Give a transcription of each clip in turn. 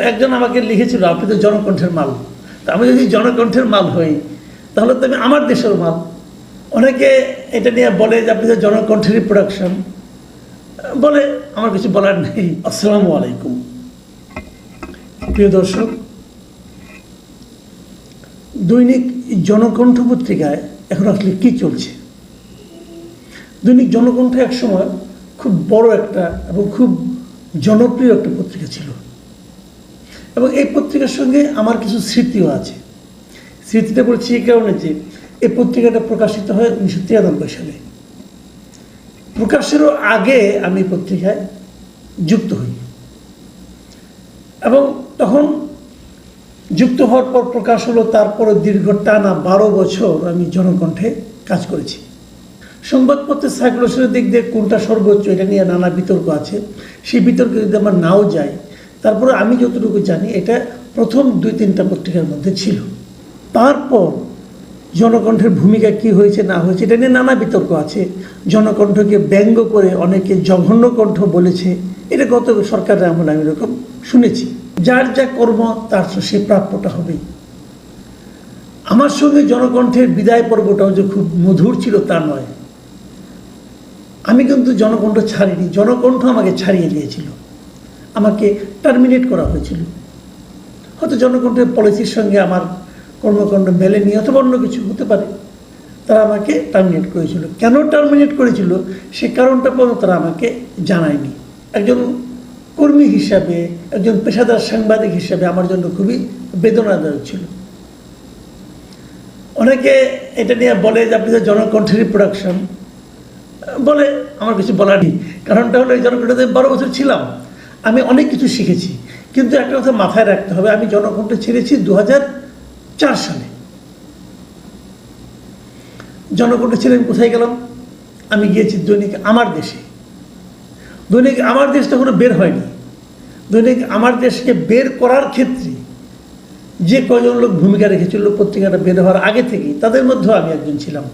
একজন আমাকে লিখেছিল, আপনি তো জনকণ্ঠের মাল। তা আমি যদি জনকণ্ঠের মাল হই, তাহলে তো আমি আমার দেশের মাল। অনেকে এটা নিয়ে বলে যে আপনি তো জনকণ্ঠেরই প্রোডাকশন বলে, আমার কিছু বলার নেই। আসসালামু আলাইকুম প্রিয় দর্শক, দৈনিক জনকণ্ঠ পত্রিকায় এখন আসলে কি চলছে? দৈনিক জনকণ্ঠ এক সময় খুব বড় একটা এবং খুব জনপ্রিয় একটা পত্রিকা ছিল, এবং এই পত্রিকার সঙ্গে আমার কিছু স্মৃতিও আছে। স্মৃতিটা বলছি এই কারণে যে এই পত্রিকাটা প্রকাশিত হয় 1993 সালে। প্রকাশেরও আগে আমি পত্রিকায় যুক্ত হই, এবং তখন যুক্ত হওয়ার পর প্রকাশ হলো, তারপরে দীর্ঘ টানা 12 বছর আমি জনকণ্ঠে কাজ করেছি। সংবাদপত্রের সার্কুলেশনের দিক দিয়ে কোনটা সর্বোচ্চ, এটা নিয়ে নানা বিতর্ক আছে। সেই বিতর্কে যদি আমরা নাও যাই, তারপরে আমি যতটুকু জানি এটা প্রথম 2-3টা পত্রিকার মধ্যে ছিল। তারপর জনকণ্ঠের ভূমিকা কি হয়েছে না হয়েছে এটা নিয়ে নানা বিতর্ক আছে। জনকণ্ঠকে ব্যঙ্গ করে অনেকে জঘন্য কণ্ঠ বলেছে, এটা গত সরকারের আমলে আমি এরকম শুনেছি। যার যা কর্ম তার সে প্রাপ্যটা হবেই। আমার সঙ্গে জনকণ্ঠের বিদায় পর্বটাও যে খুব মধুর ছিল তা নয়। আমি কিন্তু জনকণ্ঠ ছাড়িনি, জনকণ্ঠ আমাকে ছাড়িয়ে দিয়েছিল, আমাকে টার্মিনেট করা হয়েছিল। হয়তো জনকণ্ঠের পলিসির সঙ্গে আমার কর্মকাণ্ড মেলেনি, অথবা অন্য কিছু হতে পারে। তারা আমাকে টার্মিনেট করেছিল। কেন টার্মিনেট করেছিল সে কারণটা পর্যন্ত তারা আমাকে জানায়নি। একজন কর্মী হিসাবে, একজন পেশাদার সাংবাদিক হিসাবে আমার জন্য খুবই বেদনাদায়ক ছিল। অনেকে এটা নিয়ে বলে যে আপনি তো জনকণ্ঠেরই প্রোডাকশন বলে, আমার কিছু বলার নেই। কারণটা হলো এই জনকণ্ঠে 12 বছর ছিলাম, আমি অনেক কিছু শিখেছি। কিন্তু একটা কথা মাথায় রাখতে হবে, আমি জনকণ্ঠ ছেড়েছি 2004 সালে। জনকণ্ঠ ছেড়ে আমি কোথায় গেলাম? আমি গিয়েছি দৈনিক আমার দেশে। দৈনিক আমার দেশ তখনও বের হয়নি। দৈনিক আমার দেশকে বের করার ক্ষেত্রে যে কয়জন লোক ভূমিকা রেখেছিল পত্রিকাটা বের হওয়ার আগে থেকেই, তাদের মধ্যেও আমি একজন ছিলাম।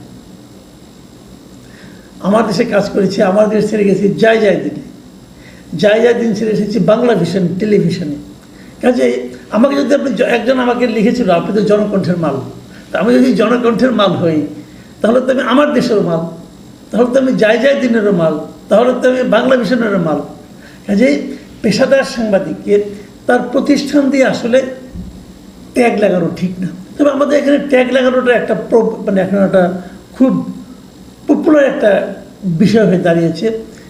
আমার দেশে কাজ করেছি, আমার দেশ ছেড়ে গেছি যায় দিন ছেড়ে এসেছি বাংলা ভিশন টেলিভিশনে। কাজেই আমাকে যদি একজন আমাকে লিখেছিল, আপনি তো জনকণ্ঠের মাল। তা আমি যদি জনকণ্ঠের মাল হই, তাহলে তো আমি আমার দেশের মাল, তাহলে তো আমি যায় দিনেরও মাল, তাহলে তো আমি বাংলা ভিশনেরও মাল। কাজেই পেশাদার সাংবাদিককে তার প্রতিষ্ঠান দিয়ে আসলে ট্যাগ লাগানো ঠিক না। তবে আমাদের এখানে ট্যাগ লাগানোটা একটা এখন একটা খুব পপুলার একটা বিষয় হয়ে দাঁড়িয়েছে।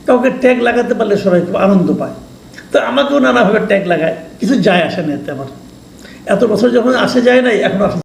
কাউকে ট্যাগ লাগাতে পারলে সবাই খুব আনন্দ পায়। তো আমাকেও নানাভাবে ট্যাগ লাগায়, কিছু যায় আসে না এতে। আমার এত বছর যখন আসে যায় নাই, এখন আসে।